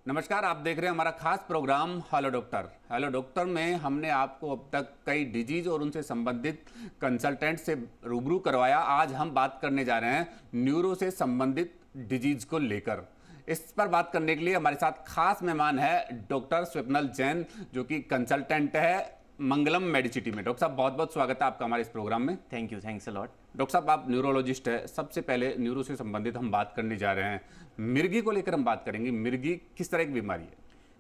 नमस्कार, आप देख रहे हैं हमारा खास program hello doctor. Hello doctor में हमने आपको अब तक कई डिजीज और उनसे संबंधित कंसल्टेंट से रूबरू करवाया। आज हम बात करने जा रहे हैं न्यूरो से संबंधित डिजीज को लेकर। इस पर बात करने के लिए हमारे साथ खास मेहमान है डॉक्टर स्वप्नल जैन, जो कि कंसल्टेंट है मंगलम मेडिसिटी में। डॉक्टर साहब, बहुत बहुत स्वागत है आपका हमारे इस प्रोग्राम में। Thank you, thanks a lot. Doctor साहब, आप न्यूरोलॉजिस्ट है। सबसे पहले न्यूरो से संबंधित हम बात करने जा रहे हैं। मिर्गी को लेकर हम बात करेंगे। मिर्गी किस तरह की बीमारी है?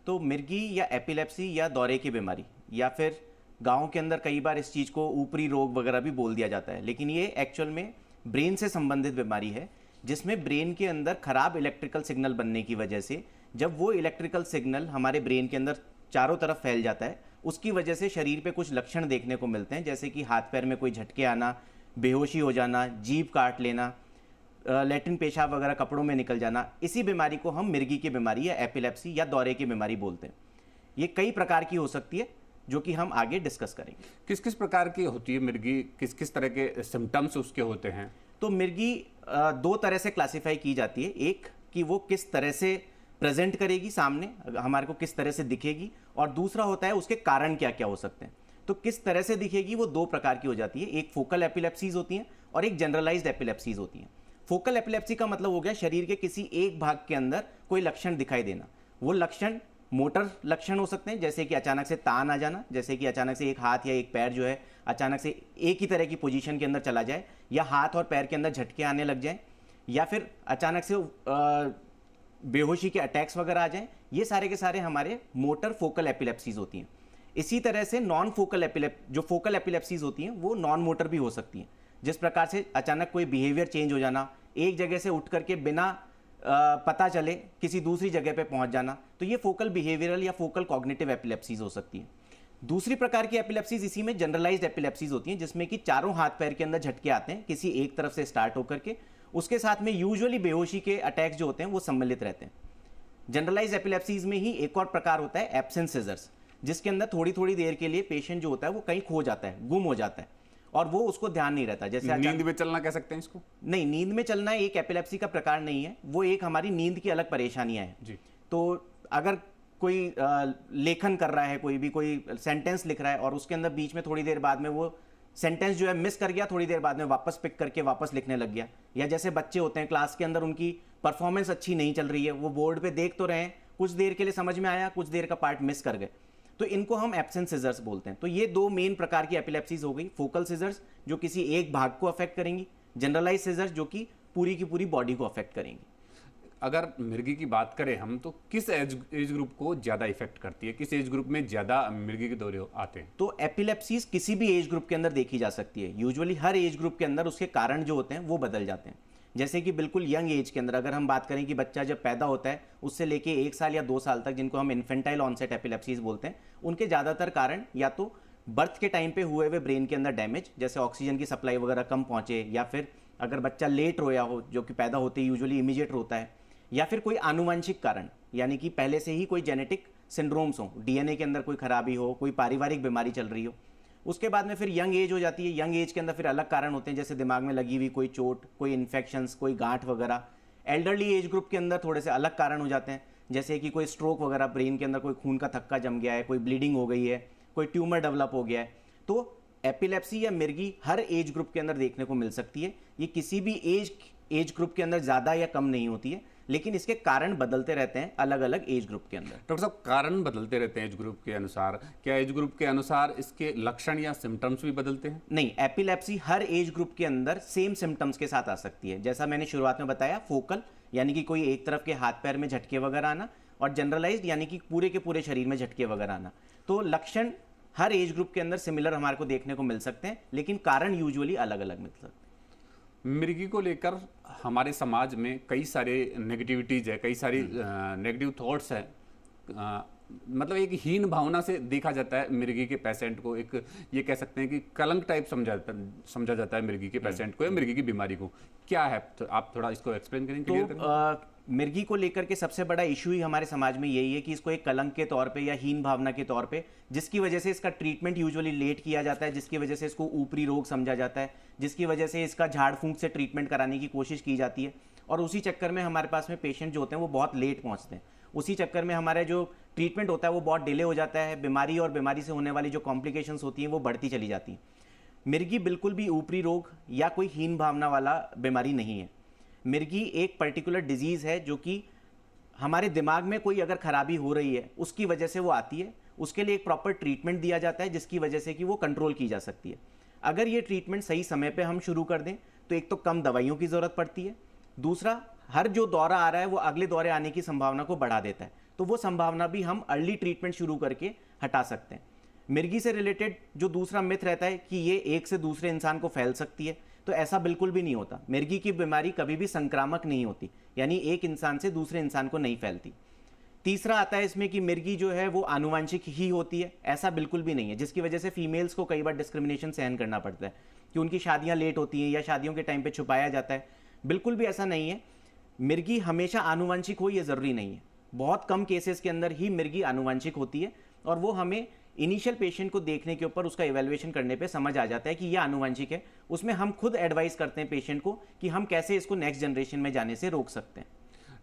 तो मिर्गी या एपिलेप्सी या दौरे की बीमारी, या फिर गाँव के अंदर कई बार इस चीज़ को ऊपरी रोग वगैरह भी बोल दिया जाता है, लेकिन ये एक्चुअल में ब्रेन से संबंधित बीमारी है, जिसमें ब्रेन के अंदर खराब इलेक्ट्रिकल सिग्नल बनने की वजह से जब वो इलेक्ट्रिकल सिग्नल हमारे ब्रेन के अंदर चारों तरफ फैल जाता है, उसकी वजह से शरीर पे कुछ लक्षण देखने को मिलते हैं, जैसे कि हाथ पैर में कोई झटके आना, बेहोशी हो जाना, जीभ काट लेना, लैट्रिन पेशाब वगैरह कपड़ों में निकल जाना। इसी बीमारी को हम मिर्गी की बीमारी या एपिलेप्सी या दौरे की बीमारी बोलते हैं। ये कई प्रकार की हो सकती है, जो कि हम आगे डिस्कस करेंगे। किस किस प्रकार की होती है मिर्गी? किस किस तरह के सिम्टम्स उसके होते हैं? तो मिर्गी दो तरह से क्लासिफाई की जाती है। एक कि वो किस तरह से प्रेजेंट करेगी सामने, हमारे को किस तरह से दिखेगी, और दूसरा होता है उसके कारण क्या क्या हो सकते हैं। तो किस तरह से दिखेगी वो दो प्रकार की हो जाती है। एक फोकल एपिलेप्सीज होती हैं और एक जनरलाइज्ड एपिलेप्सीज होती हैं। फोकल एपिलेप्सी का मतलब हो गया शरीर के किसी एक भाग के अंदर कोई लक्षण दिखाई देना। वो लक्षण मोटर लक्षण हो सकते हैं, जैसे कि अचानक से तान आ जाना, जैसे कि अचानक से एक हाथ या एक पैर जो है अचानक से एक ही तरह की पोजीशन के अंदर चला जाए, या हाथ और पैर के अंदर झटके आने लग जाए, या फिर अचानक से बेहोशी के अटैक्स वगैरह आ जाएं। ये सारे के सारे हमारे मोटर फोकल एपिलेप्सीज होती हैं। इसी तरह से नॉन फोकल जो फोकल एपिलेप्सीज होती हैं वो नॉन मोटर भी हो सकती हैं, जिस प्रकार से अचानक कोई बिहेवियर चेंज हो जाना, एक जगह से उठ करके बिना पता चले किसी दूसरी जगह पे पहुंच जाना। तो ये फोकल बिहेवियरल या फोकल कॉग्निटिव एपिलेप्सीज हो सकती हैं। दूसरी प्रकार की एपिलेप्सीज इसी में जनरलाइज्ड एपिलेप्सीज होती हैं, जिसमें कि चारों हाथ पैर के अंदर झटके आते हैं किसी एक तरफ से स्टार्ट होकर के, उसके साथ में यूजुअली बेहोशी के अटैक्स जो होते हैं वो सम्मिलित रहते हैं। जनरलाइज्ड एपिलेप्सीज में ही एक और प्रकार होता है एब्सेंट सीजर्स, जिसके अंदर थोड़ी थोड़ी देर के लिए पेशेंट जो होता है वो कहीं खो जाता है, गुम हो जाता है, और वो उसको ध्यान नहीं रहता। जैसे नींद में चलना कह सकते हैं इसको? नहीं, नींद में चलना एक एपिलेप्सी का प्रकार नहीं है, वो एक हमारी नींद की अलग परेशानियां हैं जी। तो अगर कोई लेखन कर रहा है, कोई सेंटेंस लिख रहा है और उसके अंदर बीच में थोड़ी देर बाद में वो सेंटेंस जो है मिस कर गया, थोड़ी देर बाद में वापस पिक करके वापस लिखने लग गया, या जैसे बच्चे होते हैं क्लास के अंदर उनकी परफॉर्मेंस अच्छी नहीं चल रही है, वो बोर्ड पे देख तो रहे हैं, कुछ देर के लिए समझ में आया, कुछ देर का पार्ट मिस कर गए, तो इनको हम एब्सेंट सीजर्स बोलते हैं। तो ये दो मेन प्रकार की एपिलेप्सीज हो गई, फोकल सीजर्स जो किसी एक भाग को अफेक्ट करेंगी, जनरलाइज सीजर्स जो कि पूरी की पूरी बॉडी को अफेक्ट करेंगी। अगर मिर्गी की बात करें हम, तो किस एज ग्रुप को ज़्यादा इफेक्ट करती है? किस एज ग्रुप में ज़्यादा मिर्गी के दौरे आते हैं? तो एपिलेप्सीज किसी भी एज ग्रुप के अंदर देखी जा सकती है। यूजुअली हर एज ग्रुप के अंदर उसके कारण जो होते हैं वो बदल जाते हैं। जैसे कि बिल्कुल यंग एज के अंदर अगर हम बात करें कि बच्चा जब पैदा होता है उससे लेके 1 साल या 2 साल तक, जिनको हम इन्फेंटाइल ऑनसेट एपिलेप्सीज बोलते हैं, उनके ज़्यादातर कारण या तो बर्थ के टाइम पे हुए हुए ब्रेन के अंदर डैमेज, जैसे ऑक्सीजन की सप्लाई वगैरह कम पहुंचे, या फिर अगर बच्चा लेट रोया हो, जो कि पैदा होते ही यूजुअली इमीडिएट रोता है, या फिर कोई आनुवंशिक कारण, यानी कि पहले से ही कोई जेनेटिक सिंड्रोम्स हो, डीएनए के अंदर कोई खराबी हो, कोई पारिवारिक बीमारी चल रही हो। उसके बाद में फिर यंग एज हो जाती है। यंग एज के अंदर फिर अलग कारण होते हैं, जैसे दिमाग में लगी हुई कोई चोट, कोई इन्फेक्शंस, कोई गांठ वगैरह। एल्डरली एज ग्रुप के अंदर थोड़े से अलग कारण हो जाते हैं, जैसे कि कोई स्ट्रोक वगैरह, ब्रेन के अंदर कोई खून का थक्का जम गया है, कोई ब्लीडिंग हो गई है, कोई ट्यूमर डेवलप हो गया है। तो एपिलेप्सी या मिर्गी हर एज ग्रुप के अंदर देखने को मिल सकती है। ये किसी भी एज ग्रुप के अंदर ज़्यादा या कम नहीं होती है, लेकिन इसके कारण बदलते रहते हैं अलग अलग एज ग्रुप के अंदर। डॉक्टर साहब, कारण बदलते रहते हैं एज ग्रुप के अनुसार। क्या एज ग्रुप के अनुसार इसके लक्षण या सिम्टम्स भी बदलते हैं? नहीं, एपिलेप्सी हर एज ग्रुप के अंदर सेम सिम्टम्स के साथ आ सकती है। जैसा मैंने शुरुआत में बताया, फोकल यानी कि कोई एक तरफ के हाथ पैर में झटके वगैरह आना, और जनरलाइज्ड यानी कि पूरे के पूरे शरीर में झटके वगैरह आना। तो लक्षण हर एज ग्रुप के अंदर सिमिलर हमारे को देखने को मिल सकते हैं, लेकिन कारण यूजुअली अलग अलग मिल सकते हैं। मिर्गी को लेकर हमारे समाज में कई सारे नेगेटिविटीज है, कई सारी नेगेटिव थॉट्स है। मतलब एक हीन भावना से देखा जाता है मिर्गी के पेशेंट को। एक ये कह सकते हैं कि कलंक टाइप समझा जाता है मिर्गी के पेशेंट को या मिर्गी की बीमारी को। क्या है, तो आप थोड़ा इसको एक्सप्लेन करें, क्लियर करें। मिर्गी को लेकर के सबसे बड़ा इशू ही हमारे समाज में यही है कि इसको एक कलंक के तौर पे या हीन भावना के तौर पे, जिसकी वजह से इसका ट्रीटमेंट यूजुअली लेट किया जाता है, जिसकी वजह से इसको ऊपरी रोग समझा जाता है, जिसकी वजह से इसका झाड़ फूंक से ट्रीटमेंट कराने की कोशिश की जाती है, और उसी चक्कर में हमारे पास में पेशेंट जो होते हैं वो बहुत लेट पहुंचते हैं। उसी चक्कर में हमारा जो ट्रीटमेंट होता है वो बहुत डिले हो जाता है, बीमारी और बीमारी से होने वाली जो कॉम्प्लिकेशंस होती हैं वो बढ़ती चली जाती हैं। मिर्गी बिल्कुल भी ऊपरी रोग या कोई हीन भावना वाला बीमारी नहीं है। मिर्गी एक पर्टिकुलर डिजीज़ है जो कि हमारे दिमाग में कोई अगर खराबी हो रही है उसकी वजह से वो आती है। उसके लिए एक प्रॉपर ट्रीटमेंट दिया जाता है जिसकी वजह से कि वो कंट्रोल की जा सकती है। अगर ये ट्रीटमेंट सही समय पे हम शुरू कर दें तो एक तो कम दवाइयों की ज़रूरत पड़ती है, दूसरा हर जो दौरा आ रहा है वो अगले दौरे आने की संभावना को बढ़ा देता है, तो वो संभावना भी हम अर्ली ट्रीटमेंट शुरू करके हटा सकते हैं। मिर्गी से रिलेटेड जो दूसरा मिथ रहता है कि ये एक से दूसरे इंसान को फैल सकती है, तो ऐसा बिल्कुल भी नहीं होता। मिर्गी की बीमारी कभी भी संक्रामक नहीं होती, यानी एक इंसान से दूसरे इंसान को नहीं फैलती। तीसरा आता है इसमें कि मिर्गी जो है वो आनुवंशिक ही होती है, ऐसा बिल्कुल भी नहीं है, जिसकी वजह से फीमेल्स को कई बार डिस्क्रिमिनेशन सहन करना पड़ता है कि उनकी शादियां लेट होती हैं या शादियों के टाइम पे छुपाया जाता है। बिल्कुल भी ऐसा नहीं है। मिर्गी हमेशा आनुवंशिक हो ये ज़रूरी नहीं है, बहुत कम केसेस के अंदर ही मिर्गी आनुवंशिक होती है और वो हमें इनिशियल पेशेंट को देखने के ऊपर उसका इवैल्यूएशन करने पे समझ आ जाता है कि ये आनुवंशिक है। उसमें हम खुद एडवाइस करते हैं पेशेंट को कि हम कैसे इसको नेक्स्ट जनरेशन में जाने से रोक सकते हैं।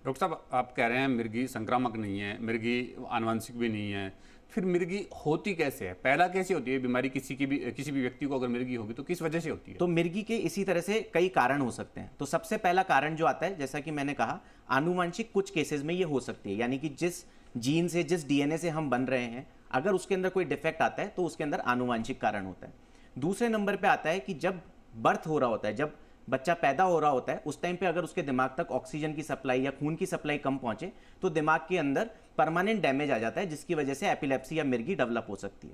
डॉक्टर साहब, आप कह रहे हैं मिर्गी संक्रामक नहीं है, मिर्गी आनुवंशिक भी नहीं है, फिर मिर्गी होती कैसे है? पहला कैसे होती है बीमारी? किसी भी व्यक्ति को अगर मिर्गी होगी तो किस वजह से होती है? तो मिर्गी के इसी तरह से कई कारण हो सकते हैं। तो सबसे पहला कारण जो आता है, जैसा कि मैंने कहा, आनुवंशिक कुछ केसेस में ये हो सकती है, यानी कि जिस जीन से, जिस डीएनए से हम बन रहे हैं, अगर उसके अंदर कोई डिफेक्ट आता है तो उसके अंदर आनुवंशिक कारण होता है। दूसरे नंबर पे आता है कि जब बर्थ हो रहा होता है, जब बच्चा पैदा हो रहा होता है, उस टाइम पे अगर उसके दिमाग तक ऑक्सीजन की सप्लाई या खून की सप्लाई कम पहुंचे तो दिमाग के अंदर परमानेंट डैमेज आ जाता है, जिसकी वजह से एपिलेप्सी या मिर्गी डेवलप हो सकती है।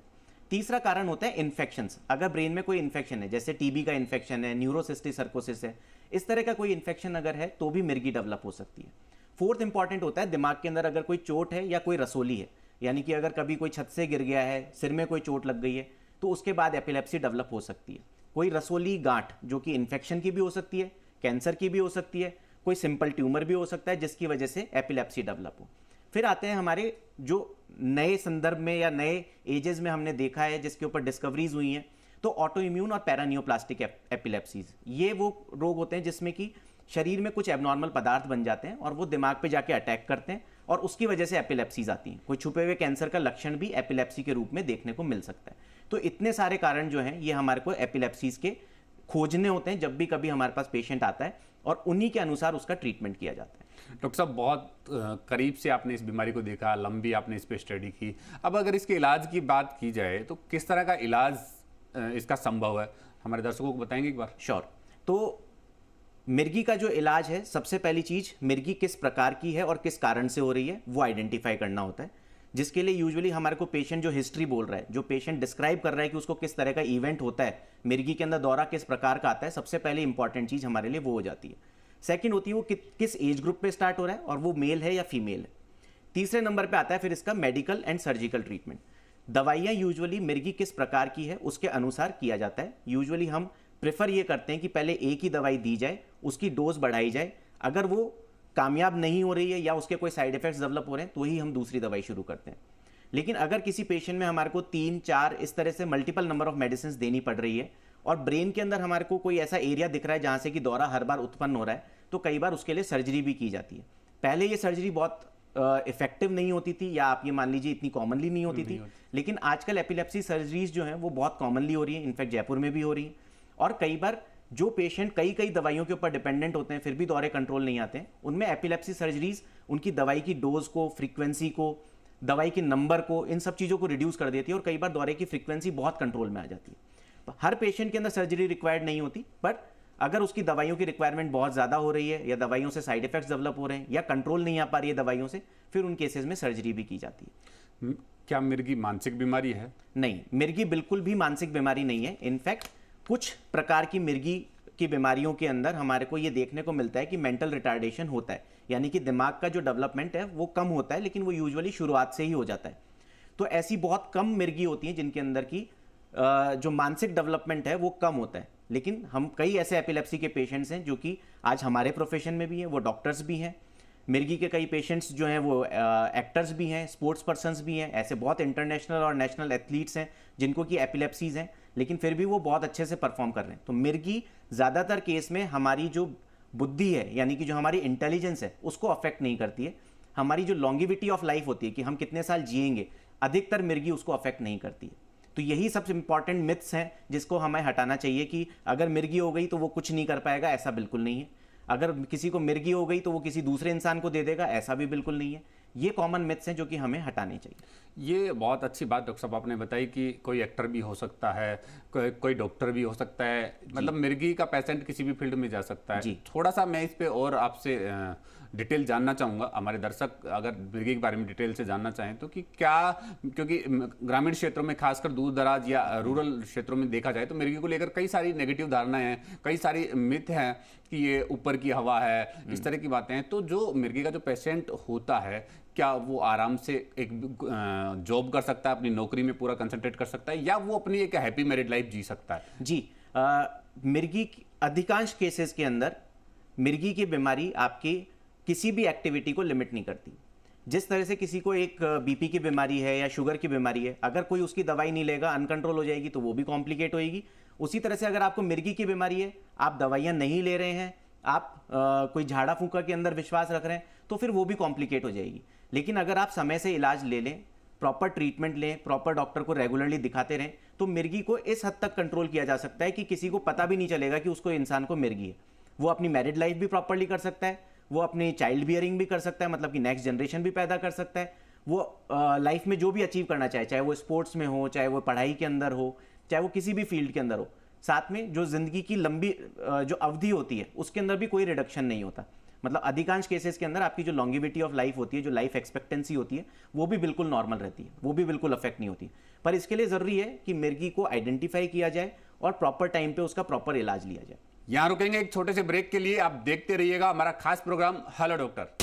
तीसरा कारण होता है इन्फेक्शंस। अगर ब्रेन में कोई इन्फेक्शन है, जैसे टीबी का इन्फेक्शन है, न्यूरोसिस्टिक सर्कोसिस है, इस तरह का कोई इन्फेक्शन अगर है तो भी मिर्गी डेवलप हो सकती है। फोर्थ इंपॉर्टेंट होता है दिमाग के अंदर अगर कोई चोट है या कोई रसोली है, यानी कि अगर कभी कोई छत से गिर गया है, सिर में कोई चोट लग गई है, तो उसके बाद एपिलेप्सी डेवलप हो सकती है। कोई रसोली गांठ जो कि इन्फेक्शन की भी हो सकती है, कैंसर की भी हो सकती है, कोई सिंपल ट्यूमर भी हो सकता है जिसकी वजह से एपिलेप्सी डेवलप हो। फिर आते हैं हमारे जो नए संदर्भ में या नए एजेस में हमने देखा है जिसके ऊपर डिस्कवरीज हुई हैं, तो ऑटो इम्यून और पैरानियोप्लास्टिक एपिलेप्सीज, ये वो रोग होते हैं जिसमें कि शरीर में कुछ एबनॉर्मल पदार्थ बन जाते हैं और वो दिमाग पे जाके अटैक करते हैं और उसकी वजह से एपिलेप्सीज आती हैं। कोई छुपे हुए कैंसर का लक्षण भी एपिलेप्सी के रूप में देखने को मिल सकता है। तो इतने सारे कारण जो हैं ये हमारे को एपिलेप्सीज के खोजने होते हैं जब भी कभी हमारे पास पेशेंट आता है, और उन्हीं के अनुसार उसका ट्रीटमेंट किया जाता है। डॉक्टर साहब, बहुत करीब से आपने इस बीमारी को देखा, लंबी आपने इस पर स्टडी की। अब अगर इसके इलाज की बात की जाए तो किस तरह का इलाज इसका संभव है, हमारे दर्शकों को बताएंगे एक बार? श्योर। तो मिर्गी का जो इलाज है, सबसे पहली चीज मिर्गी किस प्रकार की है और किस कारण से हो रही है वो आइडेंटिफाई करना होता है, जिसके लिए यूजुअली हमारे को पेशेंट जो हिस्ट्री बोल रहा है, जो पेशेंट डिस्क्राइब कर रहा है कि उसको किस तरह का इवेंट होता है, मिर्गी के अंदर दौरा किस प्रकार का आता है, सबसे पहले इंपॉर्टेंट चीज हमारे लिए वो हो जाती है। सेकंड होती है वो किस एज ग्रुप पे स्टार्ट हो रहा है और वो मेल है या फीमेल है। तीसरे नंबर पे आता है फिर इसका मेडिकल एंड सर्जिकल ट्रीटमेंट। दवाइयाँ यूजुअली मिर्गी किस प्रकार की है उसके अनुसार किया जाता है। यूजुअली हम प्रेफर ये करते हैं कि पहले एक ही दवाई दी जाए, उसकी डोज बढ़ाई जाए, अगर वो कामयाब नहीं हो रही है या उसके कोई साइड इफेक्ट्स डेवलप हो रहे हैं तो ही हम दूसरी दवाई शुरू करते हैं। लेकिन अगर किसी पेशेंट में हमारे को 3-4 इस तरह से मल्टीपल नंबर ऑफ मेडिसिन देनी पड़ रही है और ब्रेन के अंदर हमारे को कोई ऐसा एरिया दिख रहा है जहाँ से कि दौरा हर बार उत्पन्न हो रहा है, तो कई बार उसके लिए सर्जरी भी की जाती है। पहले ये सर्जरी बहुत इफेक्टिव नहीं होती थी, या आप ये मान लीजिए इतनी कॉमनली नहीं होती थी, लेकिन आजकल एपिलेप्सी सर्जरीज जो हैं वो बहुत कॉमनली हो रही हैं, इनफैक्ट जयपुर में भी हो रही हैं। और कई बार जो पेशेंट कई दवाइयों के ऊपर डिपेंडेंट होते हैं फिर भी दौरे कंट्रोल नहीं आते हैं, उनमें एपिलेप्सी सर्जरीज उनकी दवाई की डोज को, फ्रीक्वेंसी को, दवाई के नंबर को, इन सब चीज़ों को रिड्यूस कर देती है और कई बार दौरे की फ्रीक्वेंसी बहुत कंट्रोल में आ जाती है। हर पेशेंट के अंदर सर्जरी रिक्वायर्ड नहीं होती, बट अगर उसकी दवाइयों की रिक्वायरमेंट बहुत ज़्यादा हो रही है या दवाइयों से साइड इफेक्ट्स डेवलप हो रहे हैं या कंट्रोल नहीं आ पा रही है दवाइयों से, फिर उन केसेस में सर्जरी भी की जाती है। क्या मिर्गी मानसिक बीमारी है? नहीं, मिर्गी बिल्कुल भी मानसिक बीमारी नहीं है। इनफैक्ट कुछ प्रकार की मिर्गी की बीमारियों के अंदर हमारे को ये देखने को मिलता है कि मेंटल रिटार्डेशन होता है, यानी कि दिमाग का जो डेवलपमेंट है वो कम होता है, लेकिन वो यूजुअली शुरुआत से ही हो जाता है। तो ऐसी बहुत कम मिर्गी होती हैं जिनके अंदर की जो मानसिक डेवलपमेंट है वो कम होता है। लेकिन हम कई ऐसे एपिलेप्सी के पेशेंट्स हैं जो कि आज हमारे प्रोफेशन में भी हैं, वो डॉक्टर्स भी हैं। मिर्गी के कई पेशेंट्स जो हैं वो एक्टर्स भी हैं, स्पोर्ट्स पर्सन्स भी हैं। ऐसे बहुत इंटरनेशनल और नेशनल एथलीट्स हैं जिनको कि एपिलेप्सीज हैं, लेकिन फिर भी वो बहुत अच्छे से परफॉर्म कर रहे हैं। तो मिर्गी ज़्यादातर केस में हमारी जो बुद्धि है यानी कि जो हमारी इंटेलिजेंस है उसको अफेक्ट नहीं करती है। हमारी जो लॉन्गिविटी ऑफ लाइफ होती है कि हम कितने साल जिएंगे, अधिकतर मिर्गी उसको अफेक्ट नहीं करती है। तो यही सबसे इंपॉर्टेंट मिथ्स हैं जिसको हमें हटाना चाहिए कि अगर मिर्गी हो गई तो वो कुछ नहीं कर पाएगा, ऐसा बिल्कुल नहीं है। अगर किसी को मिर्गी हो गई तो वो किसी दूसरे इंसान को दे देगा, ऐसा भी बिल्कुल नहीं है। ये कॉमन मिथ्स हैं जो कि हमें हटाने चाहिए। ये बहुत अच्छी बात डॉक्टर साहब आपने बताई कि कोई एक्टर भी हो सकता है, कोई डॉक्टर भी हो सकता है, मतलब मिर्गी का पेशेंट किसी भी फील्ड में जा सकता है। जी। थोड़ा सा मैं इस पे और आपसे डिटेल जानना चाहूँगा, हमारे दर्शक अगर मिर्गी के बारे में डिटेल से जानना चाहें तो कि क्या, क्योंकि ग्रामीण क्षेत्रों में खासकर दूर दराज या रूरल क्षेत्रों में देखा जाए तो मिर्गी को लेकर कई सारी नेगेटिव धारणाएं हैं, कई सारी मिथ हैं कि ये ऊपर की हवा है, इस तरह की बातें हैं। तो जो मिर्गी का जो पेशेंट होता है, क्या वो आराम से एक जॉब कर सकता है, अपनी नौकरी में पूरा कंसंट्रेट कर सकता है, या वो अपनी एक हैप्पी मैरिड लाइफ जी सकता है? जी, मिर्गी अधिकांश केसेस के अंदर मिर्गी की बीमारी आपकी किसी भी एक्टिविटी को लिमिट नहीं करती। जिस तरह से किसी को एक बीपी की बीमारी है या शुगर की बीमारी है, अगर कोई उसकी दवाई नहीं लेगा अनकंट्रोल हो जाएगी तो वो भी कॉम्प्लिकेट होएगी। उसी तरह से अगर आपको मिर्गी की बीमारी है, आप दवाइयाँ नहीं ले रहे हैं, आप कोई झाड़ा फूका के अंदर विश्वास रख रहे हैं, तो फिर वो भी कॉम्प्लिकेट हो जाएगी। लेकिन अगर आप समय से इलाज ले लें, प्रॉपर ट्रीटमेंट लें, प्रॉपर डॉक्टर को रेगुलरली दिखाते रहें, तो मिर्गी को इस हद तक कंट्रोल किया जा सकता है कि किसी को पता भी नहीं चलेगा कि उसको इंसान को मिर्गी है। वो अपनी मैरिड लाइफ भी प्रॉपरली कर सकता है, वो अपनी चाइल्ड बियरिंग भी कर सकता है, मतलब कि नेक्स्ट जनरेशन भी पैदा कर सकता है। वो लाइफ में जो भी अचीव करना चाहे, चाहे वो स्पोर्ट्स में हो, चाहे वो पढ़ाई के अंदर हो, चाहे वो किसी भी फील्ड के अंदर हो, साथ में जो जिंदगी की लंबी जो अवधि होती है उसके अंदर भी कोई रिडक्शन नहीं होता। मतलब अधिकांश केसेस के अंदर आपकी जो लॉन्गिविटी ऑफ लाइफ होती है, जो लाइफ एक्सपेक्टेंसी होती है, वो भी बिल्कुल नॉर्मल रहती है, वो भी बिल्कुल अफेक्ट नहीं होती। पर इसके लिए जरूरी है कि मिर्गी को आइडेंटिफाई किया जाए और प्रॉपर टाइम पे उसका प्रॉपर इलाज लिया जाए। यहां रुकेंगे एक छोटे से ब्रेक के लिए, आप देखते रहिएगा हमारा खास प्रोग्राम हेलो डॉक्टर।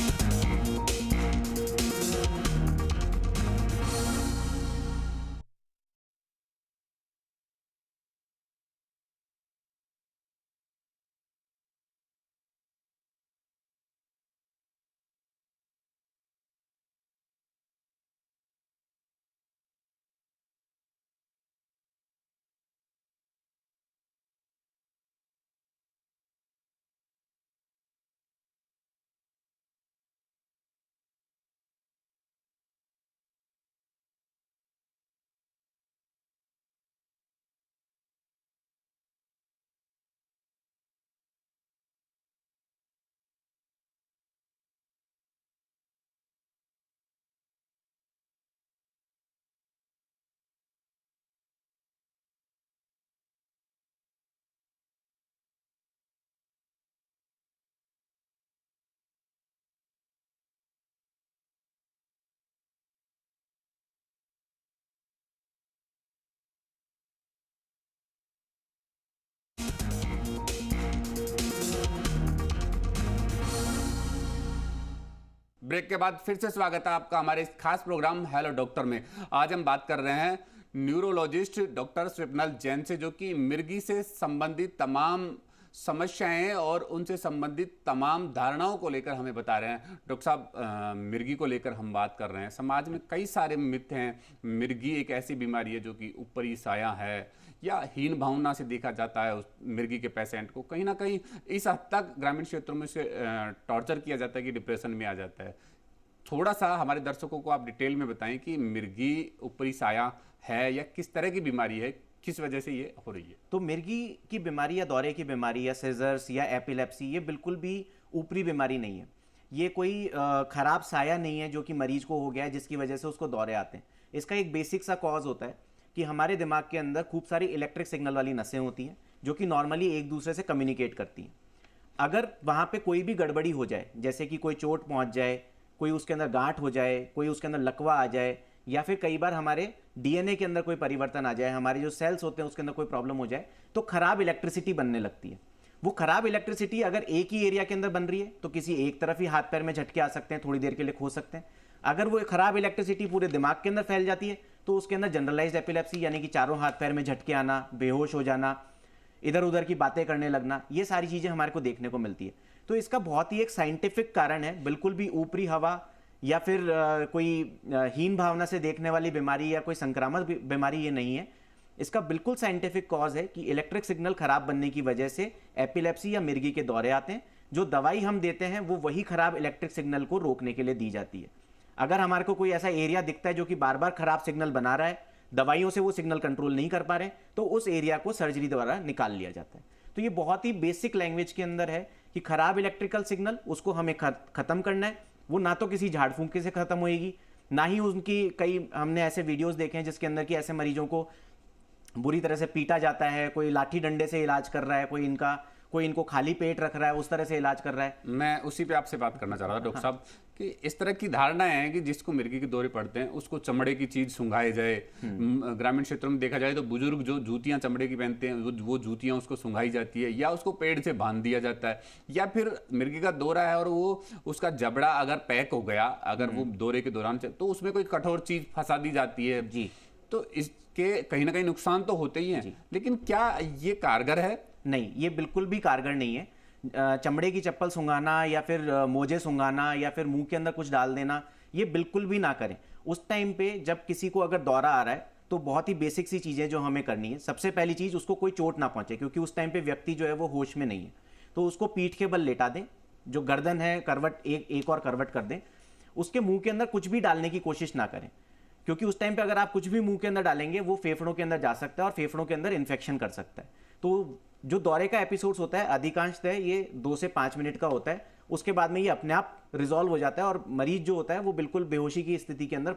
ब्रेक के बाद फिर से स्वागत है आपका हमारे इस खास प्रोग्राम हेलो डॉक्टर में। आज हम बात कर रहे हैं न्यूरोलॉजिस्ट डॉक्टर स्वप्नल जैन से, जो कि मिर्गी से संबंधित तमाम समस्याएं और उनसे संबंधित तमाम धारणाओं को लेकर हमें बता रहे हैं। डॉक्टर साहब, मिर्गी को लेकर हम बात कर रहे हैं। समाज में कई सारे मिथ हैं। मिर्गी एक ऐसी बीमारी है जो कि ऊपरी साया है, या हीन भावना से देखा जाता है उस मिर्गी के पेशेंट को। कहीं ना कहीं इस हद तक ग्रामीण क्षेत्रों में से टॉर्चर किया जाता है कि डिप्रेशन में आ जाता है। थोड़ा सा हमारे दर्शकों को आप डिटेल में बताएं कि मिर्गी ऊपरी साया है या किस तरह की बीमारी है, किस वजह से ये हो रही है। तो मिर्गी की बीमारी या दौरे की बीमारी या सीजर्स या एपिलेप्सी, ये बिल्कुल भी ऊपरी बीमारी नहीं है। ये कोई खराब साया नहीं है जो कि मरीज को हो गया है जिसकी वजह से उसको दौरे आते हैं। इसका एक बेसिक सा कॉज होता है कि हमारे दिमाग के अंदर खूब सारी इलेक्ट्रिक सिग्नल वाली नसें होती हैं जो कि नॉर्मली एक दूसरे से कम्युनिकेट करती हैं। अगर वहाँ पे कोई भी गड़बड़ी हो जाए, जैसे कि कोई चोट पहुँच जाए, कोई उसके अंदर गांठ हो जाए, कोई उसके अंदर लकवा आ जाए, या फिर कई बार हमारे डीएनए के अंदर कोई परिवर्तन आ जाए, हमारे जो सेल्स होते हैं उसके अंदर कोई प्रॉब्लम हो जाए, तो खराब इलेक्ट्रिसिटी बनने लगती है। वो खराब इलेक्ट्रिसिटी अगर एक ही एरिया के अंदर बन रही है तो किसी एक तरफ ही हाथ पैर में झटके आ सकते हैं, थोड़ी देर के लिए खो सकते हैं। अगर वो खराब इलेक्ट्रिसिटी पूरे दिमाग के अंदर फैल जाती है तो उसके अंदर जनरलाइज्ड एपिलेप्सी, यानी कि चारों हाथ पैर में झटके आना, बेहोश हो जाना, इधर उधर की बातें करने लगना, ये सारी चीजें हमारे को देखने को मिलती है। तो इसका बहुत ही एक साइंटिफिक कारण है, बिल्कुल भी ऊपरी हवा या फिर कोई हीन भावना से देखने वाली बीमारी या कोई संक्रामक बीमारी ये नहीं है। इसका बिल्कुल साइंटिफिक कॉज है कि इलेक्ट्रिक सिग्नल खराब बनने की वजह से एपिलेप्सी या मिर्गी के दौरे आते हैं, जो दवाई हम देते हैं वो वही खराब इलेक्ट्रिक सिग्नल को रोकने के लिए दी जाती है। अगर हमारे को कोई ऐसा एरिया दिखता है जो कि बार बार खराब सिग्नल बना रहा है, दवाइयों से वो सिग्नल कंट्रोल नहीं कर पा रहे, तो उस एरिया को सर्जरी द्वारा निकाल लिया जाता है। तो ये बहुत ही बेसिक लैंग्वेज के अंदर है कि खराब इलेक्ट्रिकल सिग्नल उसको हमें खत्म करना है। वो ना तो किसी झाड़ फूंक से खत्म होएगी, ना ही उनकी कई हमने ऐसे वीडियोस देखे हैं जिसके अंदर कि ऐसे मरीजों को बुरी तरह से पीटा जाता है, कोई लाठी डंडे से इलाज कर रहा है, कोई इनको खाली पेट रख रहा है, उस तरह से इलाज कर रहा है। मैं उसी पे आपसे बात करना चाह रहा था डॉक्टर साहब कि इस तरह की धारणाएं हैं कि जिसको मिर्गी के दौरे पड़ते हैं उसको चमड़े की चीज सुंघाई जाए। ग्रामीण क्षेत्रों में देखा जाए तो बुजुर्ग जो जूतियां चमड़े की पहनते हैं वो जूतियां उसको सुंघाई जाती है, या उसको पेड़ से बांध दिया जाता है, या फिर मिर्गी का दौरा है और वो उसका जबड़ा अगर पैक हो गया, अगर वो दौरे के दौरान तो उसमें कोई कठोर चीज फंसा दी जाती है जी। तो इसके कहीं ना कहीं नुकसान तो होते ही हैं, लेकिन क्या ये कारगर है? नहीं, ये बिल्कुल भी कारगर नहीं है। चमड़े की चप्पल सुंघाना या फिर मोजे सुंघाना या फिर मुंह के अंदर कुछ डाल देना, ये बिल्कुल भी ना करें। उस टाइम पे जब किसी को अगर दौरा आ रहा है तो बहुत ही बेसिक सी चीज़ें जो हमें करनी है, सबसे पहली चीज़ उसको कोई चोट ना पहुंचे, क्योंकि उस टाइम पे व्यक्ति जो है वो होश में नहीं है। तो उसको पीठ के बल लेटा दें, जो गर्दन है करवट एक और करवट कर दें। उसके मुंह के अंदर कुछ भी डालने की कोशिश ना करें, क्योंकि उस टाइम पे अगर आप कुछ भी मुंह के अंदर डालेंगे वो फेफड़ों के अंदर जा सकता है और फेफड़ों के अंदर इन्फेक्शन कर सकता है। तो जो दौरे का एपिसोड्स होता है अधिकांशतः ये 2 से 5 मिनट का होता है, उसके बाद में ये अपने आप रिजॉल्व हो जाता है और मरीज जो होता है वो बिल्कुल बेहोशी की स्थिति के अंदर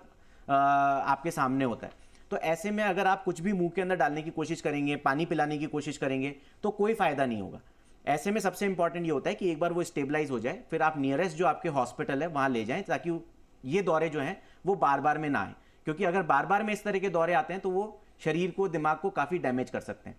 आपके सामने होता है। तो ऐसे में अगर आप कुछ भी मुंह के अंदर डालने की कोशिश करेंगे, पानी पिलाने की कोशिश करेंगे, तो कोई फायदा नहीं होगा। ऐसे में सबसे इंपॉर्टेंट ये होता है कि एक बार वो स्टेबलाइज हो जाए, फिर आप नियरेस्ट जो आपके हॉस्पिटल है वहां ले जाएं, ताकि ये दौरे जो हैं वो बार बार में ना आए। क्योंकि अगर बार बार में इस तरह के दौरे आते हैं तो वो शरीर को, दिमाग को काफ़ी डैमेज कर सकते हैं।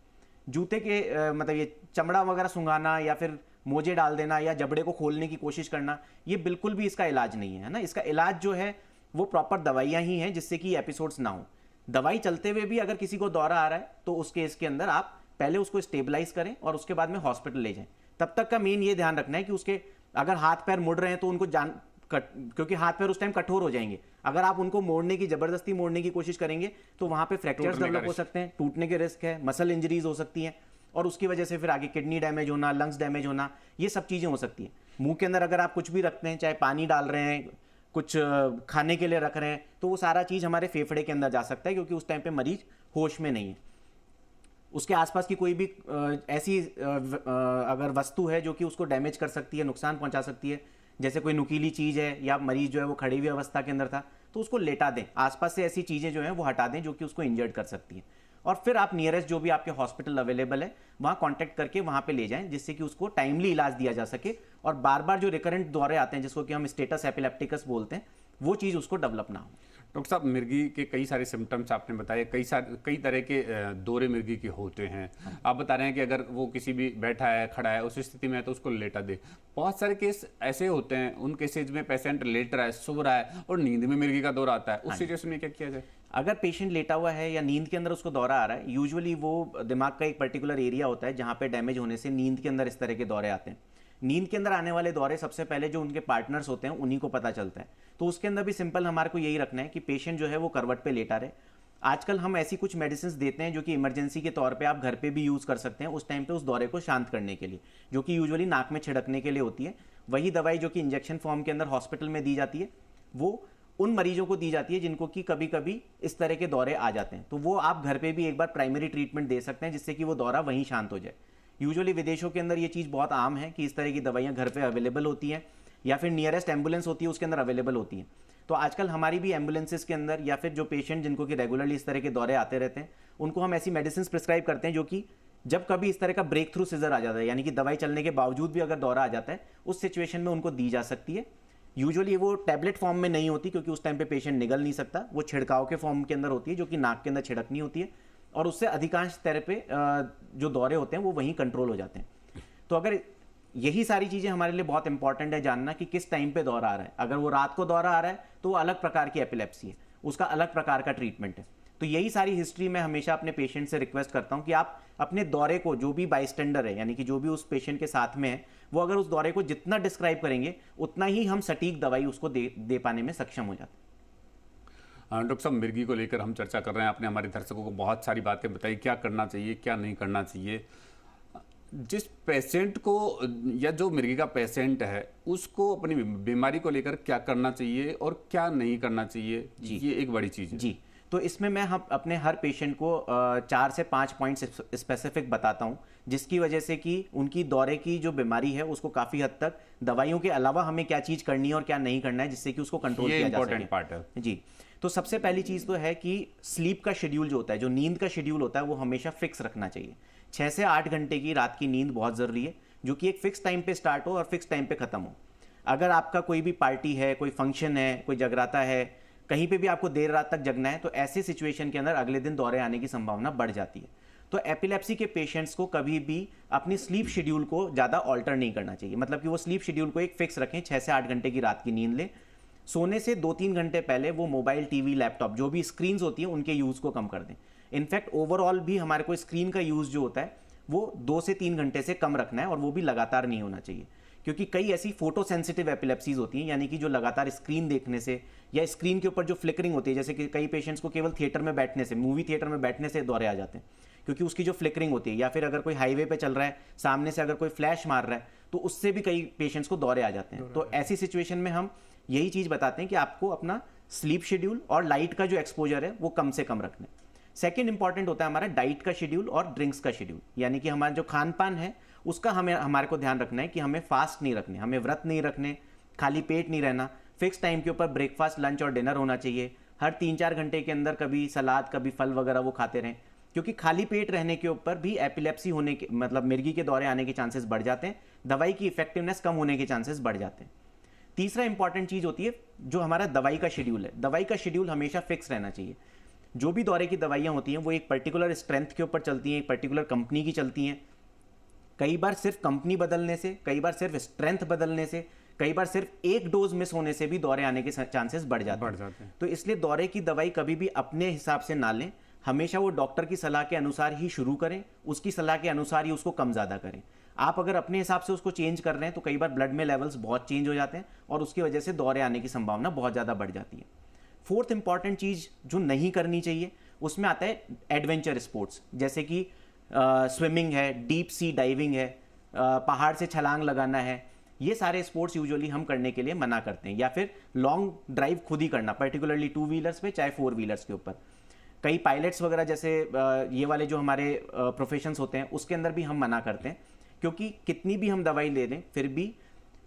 जूते के मतलब ये चमड़ा वगैरह सुंघाना या फिर मोजे डाल देना या जबड़े को खोलने की कोशिश करना, ये बिल्कुल भी इसका इलाज नहीं है ना। इसका इलाज जो है वो प्रॉपर दवाइयाँ ही हैं जिससे कि एपिसोड्स ना हो। दवाई चलते हुए भी अगर किसी को दौरा आ रहा है तो उस केस के अंदर आप पहले उसको स्टेबलाइज करें और उसके बाद में हॉस्पिटल ले जाएं। तब तक का मेन ये ध्यान रखना है कि उसके अगर हाथ पैर मुड़ रहे हैं तो उनको क्योंकि हाथ पैर उस टाइम कठोर हो जाएंगे। अगर आप उनको जबरदस्ती मोड़ने की कोशिश करेंगे तो वहां पे फ्रैक्चर्स डेवलप हो सकते हैं, टूटने के रिस्क है, मसल इंजरीज हो सकती हैं और उसकी वजह से फिर आगे किडनी डैमेज होना, लंग्स डैमेज होना, ये सब चीजें हो सकती हैं। मुंह के अंदर अगर आप कुछ भी रखते हैं, चाहे पानी डाल रहे हैं, कुछ खाने के लिए रख रहे हैं, तो वो सारा चीज हमारे फेफड़े के अंदर जा सकता है, क्योंकि उस टाइम पे मरीज होश में नहीं है। उसके आसपास की कोई भी ऐसी अगर वस्तु है जो कि उसको डैमेज कर सकती है, नुकसान पहुंचा सकती है, जैसे कोई नुकीली चीज़ है या मरीज जो है वो खड़ी हुई अवस्था के अंदर था, तो उसको लेटा दें। आसपास से ऐसी चीज़ें जो हैं वो हटा दें जो कि उसको इंजर्ड कर सकती हैं, और फिर आप नियरेस्ट जो भी आपके हॉस्पिटल अवेलेबल है वहाँ कांटेक्ट करके वहाँ पे ले जाएं, जिससे कि उसको टाइमली इलाज दिया जा सके और बार बार जो रिकरेंट दौरे आते हैं जिसको कि हम स्टेटस एपिलेप्टिकस बोलते हैं, वो चीज़ उसको डेवलप ना हो। डॉक्टर साहब, मिर्गी के कई सारे सिम्टम्स आपने बताए, कई तरह के दौरे मिर्गी के होते हैं। आप बता रहे हैं कि अगर वो किसी भी बैठा है, खड़ा है, उस स्थिति में है तो उसको लेटा दे। बहुत सारे केस ऐसे होते हैं, उन केसेज में पेशेंट लेट रहा है, सो रहा है और नींद में मिर्गी का दौरा आता है, उस सिचुएशन में क्या किया जाए? अगर पेशेंट लेटा हुआ है या नींद के अंदर उसको दौरा आ रहा है, यूजुअली वो दिमाग का एक पर्टिकुलर एरिया होता है जहाँ पे डैमेज होने से नींद के अंदर इस तरह के दौरे आते हैं। नींद के अंदर आने वाले दौरे सबसे पहले जो उनके पार्टनर्स होते हैं उन्हीं को पता चलता है। तो उसके अंदर भी सिंपल हमारे को यही रखना है कि पेशेंट जो है वो करवट पे लेटा रहे। आजकल हम ऐसी कुछ मेडिसिन देते हैं जो कि इमरजेंसी के तौर पे आप घर पे भी यूज़ कर सकते हैं उस टाइम पे उस दौरे को शांत करने के लिए, जो कि यूजुअली नाक में छिड़कने के लिए होती है। वही दवाई जो कि इंजेक्शन फॉर्म के अंदर हॉस्पिटल में दी जाती है, वो उन मरीजों को दी जाती है जिनको कि कभी कभी इस तरह के दौरे आ जाते हैं। तो वो आप घर पे भी एक बार प्राइमरी ट्रीटमेंट दे सकते हैं जिससे कि वो दौरा वहीं शांत हो जाए। यूजुअली विदेशों के अंदर ये चीज़ बहुत आम है कि इस तरह की दवाइयाँ घर पे अवेलेबल होती हैं या फिर नियरेस्ट एम्बुलेंस होती है उसके अंदर अवेलेबल होती हैं। तो आजकल हमारी भी एम्बुलेंसेस के अंदर या फिर जो पेशेंट जिनको कि रेगुलरली इस तरह के दौरे आते रहते हैं उनको हम ऐसी मेडिसिन प्रिस्क्राइब करते हैं जो कि जब कभी इस तरह का ब्रेक थ्रू सीजर आ जाता है, यानी कि दवाई चलने के बावजूद भी अगर दौरा आ जाता है, उस सिचुएशन में उनको दी जा सकती है। यूजुअली वो टैबलेट फॉर्म में नहीं होती क्योंकि उस टाइम पे पेशेंट निगल नहीं सकता, वो छिड़काव के फॉर्म के अंदर होती है जो कि नाक के अंदर छिड़कनी होती है और उससे अधिकांश तरह पे जो दौरे होते हैं वो वहीं कंट्रोल हो जाते हैं। तो अगर यही सारी चीज़ें हमारे लिए बहुत इंपॉर्टेंट है जानना कि किस टाइम पे दौरा आ रहा है। अगर वो रात को दौरा आ रहा है तो वो अलग प्रकार की एपिलेप्सी है, उसका अलग प्रकार का ट्रीटमेंट है। तो यही सारी हिस्ट्री मैं हमेशा अपने पेशेंट से रिक्वेस्ट करता हूं कि आप अपने दौरे को, जो भी बाइस्टैंडर है यानी कि जो भी उस पेशेंट के साथ में है, वो अगर उस दौरे को जितना डिस्क्राइब करेंगे उतना ही हम सटीक दवाई उसको दे पाने में सक्षम हो जाते हैं। डॉक्टर साहब, मिर्गी को लेकर हम चर्चा कर रहे हैं। आपने हमारे दर्शकों को बहुत सारी बातें बताई, क्या करना चाहिए, क्या नहीं करना चाहिए। जिस पेशेंट को या जो मिर्गी का पेशेंट है उसको अपनी बीमारी को लेकर क्या करना चाहिए और क्या नहीं करना चाहिए, ये एक बड़ी चीज़ है जी। तो इसमें मैं हम अपने हर पेशेंट को 4 से 5 पॉइंट्स स्पेसिफिक बताता हूं, जिसकी वजह से कि उनकी दौरे की जो बीमारी है उसको काफ़ी हद तक दवाइयों के अलावा हमें क्या चीज़ करनी है और क्या नहीं करना है, जिससे कि उसको कंट्रोल किया जा सके। इंपॉर्टेंट पार्ट है जी। तो सबसे पहली चीज़ तो है कि स्लीप का शेड्यूल जो होता है, जो नींद का शेड्यूल होता है, वो हमेशा फिक्स रखना चाहिए। 6 से 8 घंटे की रात की नींद बहुत ज़रूरी है, जो कि एक फिक्स टाइम पे स्टार्ट हो और फिक्स टाइम पे ख़त्म हो। अगर आपका कोई भी पार्टी है, कोई फंक्शन है, कोई जगराता है, कहीं पे भी आपको देर रात तक जगना है, तो ऐसी सिचुएशन के अंदर अगले दिन दौरे आने की संभावना बढ़ जाती है। तो एपिलेप्सी के पेशेंट्स को कभी भी अपनी स्लीप शेड्यूल को ज़्यादा ऑल्टर नहीं करना चाहिए। मतलब कि वो स्लीप शेड्यूल को एक फिक्स रखें, 6 से 8 घंटे की रात की नींद लें। सोने से 2-3 घंटे पहले वो मोबाइल, टीवी, लैपटॉप, जो भी स्क्रीन्स होती हैं, उनके यूज़ को कम कर दें। इनफैक्ट ओवरऑल भी हमारे को स्क्रीन का यूज़ जो होता है वो 2 से 3 घंटे से कम रखना है, और वो भी लगातार नहीं होना चाहिए, क्योंकि कई ऐसी फोटो सेंसिटिव एपिलेप्सीज होती हैं, यानी कि जो लगातार स्क्रीन देखने से या स्क्रीन के ऊपर जो फ्लिकरिंग होती है, जैसे कि कई पेशेंट्स को केवल थिएटर में बैठने से, मूवी थिएटर में बैठने से दौरे आ जाते हैं, क्योंकि उसकी जो फ्लिकरिंग होती है, या फिर अगर कोई हाईवे पे चल रहा है, सामने से अगर कोई फ्लैश मार रहा है, तो उससे भी कई पेशेंट्स को दौरे आ जाते हैं। तो ऐसी सिचुएशन में हम यही चीज़ बताते हैं कि आपको अपना स्लीप शेड्यूल और लाइट का जो एक्सपोजर है वो कम से कम रखना है। सेकेंड इंपॉर्टेंट होता है हमारा डाइट का शेड्यूल और ड्रिंक्स का शेड्यूल, यानी कि हमारा जो खान पान है उसका हमारे को ध्यान रखना है कि हमें फास्ट नहीं रखने, हमें व्रत नहीं रखने, खाली पेट नहीं रहना, फिक्स टाइम के ऊपर ब्रेकफास्ट, लंच और डिनर होना चाहिए। हर 3-4 घंटे के अंदर कभी सलाद, कभी फल वगैरह वो खाते रहें, क्योंकि खाली पेट रहने के ऊपर भी एपिलेप्सी होने के, मतलब मिर्गी के दौरे आने के चांसेस बढ़ जाते हैं, दवाई की इफेक्टिवनेस कम होने के चांसेस बढ़ जाते हैं। तीसरा इंपॉर्टेंट चीज़ होती है जो हमारा दवाई का शेड्यूल है। दवाई का शेड्यूल हमेशा फिक्स रहना चाहिए। जो भी दौरे की दवाइयाँ होती हैं वो एक पर्टिकुलर स्ट्रेंथ के ऊपर चलती हैं, एक पर्टिकुलर कंपनी की चलती हैं। कई बार सिर्फ कंपनी बदलने से, कई बार सिर्फ स्ट्रेंथ बदलने से, कई बार सिर्फ एक डोज मिस होने से भी दौरे आने के चांसेस बढ़ जाते हैं। तो इसलिए दौरे की दवाई कभी भी अपने हिसाब से ना लें, हमेशा वो डॉक्टर की सलाह के अनुसार ही शुरू करें, उसकी सलाह के अनुसार ही उसको कम ज़्यादा करें। आप अगर अपने हिसाब से उसको चेंज कर रहे हैं तो कई बार ब्लड में लेवल्स बहुत चेंज हो जाते हैं और उसकी वजह से दौरे आने की संभावना बहुत ज़्यादा बढ़ जाती है। फोर्थ इंपॉर्टेंट चीज़ जो नहीं करनी चाहिए उसमें आता है एडवेंचर स्पोर्ट्स, जैसे कि स्विमिंग है, डीप सी डाइविंग है, पहाड़ से छलांग लगाना है। ये सारे स्पोर्ट्स यूजुअली हम करने के लिए मना करते हैं, या फिर लॉन्ग ड्राइव खुद ही करना, पर्टिकुलरली 2 व्हीलर्स पे चाहे 4 व्हीलर्स के ऊपर। कई पायलट्स वगैरह जैसे ये वाले जो हमारे प्रोफेशंस होते हैं उसके अंदर भी हम मना करते हैं, क्योंकि कितनी भी हम दवाई ले लें फिर भी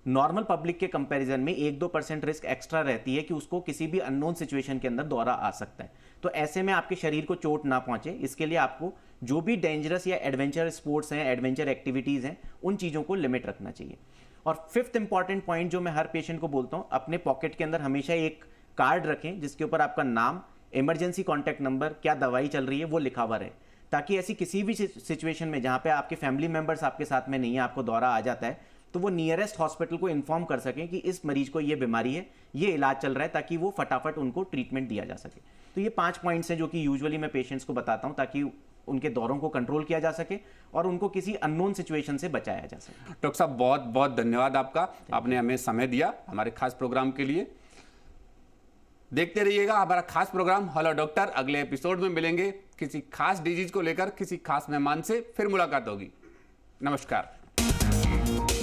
नॉर्मल पब्लिक के कंपैरिजन में 1-2% रिस्क एक्स्ट्रा रहती है कि उसको किसी भी अननोन सिचुएशन के अंदर दौरा आ सकता है। तो ऐसे में आपके शरीर को चोट ना पहुंचे, इसके लिए आपको जो भी डेंजरस या एडवेंचर स्पोर्ट्स हैं, एडवेंचर एक्टिविटीज़ हैं, उन चीज़ों को लिमिट रखना चाहिए। और फिफ्थ इंपॉर्टेंट पॉइंट जो मैं हर पेशेंट को बोलता हूँ, अपने पॉकेट के अंदर हमेशा एक कार्ड रखें जिसके ऊपर आपका नाम, इमरजेंसी कॉन्टैक्ट नंबर, क्या दवाई चल रही है वो लिखा हुआ रहे, ताकि ऐसी किसी भी सिचुएशन में जहाँ पे आपके फैमिली मेंबर्स आपके साथ में नहीं है, आपको दौरा आ जाता है, तो वो नियरेस्ट हॉस्पिटल को इन्फॉर्म कर सकें कि इस मरीज को ये बीमारी है, ये इलाज चल रहा है, ताकि वो फटाफट उनको ट्रीटमेंट दिया जा सके। तो ये 5 पॉइंट्स हैं जो कि यूजुअली मैं पेशेंट्स को बताता हूँ, ताकि उनके दौरों को कंट्रोल किया जा सके और उनको किसी अननोन सिचुएशन से बचाया जा सके। डॉक्टर साहब बहुत बहुत धन्यवाद आपका, आपने हमें समय दिया हमारे खास प्रोग्राम के लिए। देखते रहिएगा हमारा खास प्रोग्राम हेलो डॉक्टर। अगले एपिसोड में मिलेंगे किसी खास डिजीज को लेकर, किसी खास मेहमान से फिर मुलाकात होगी। नमस्कार।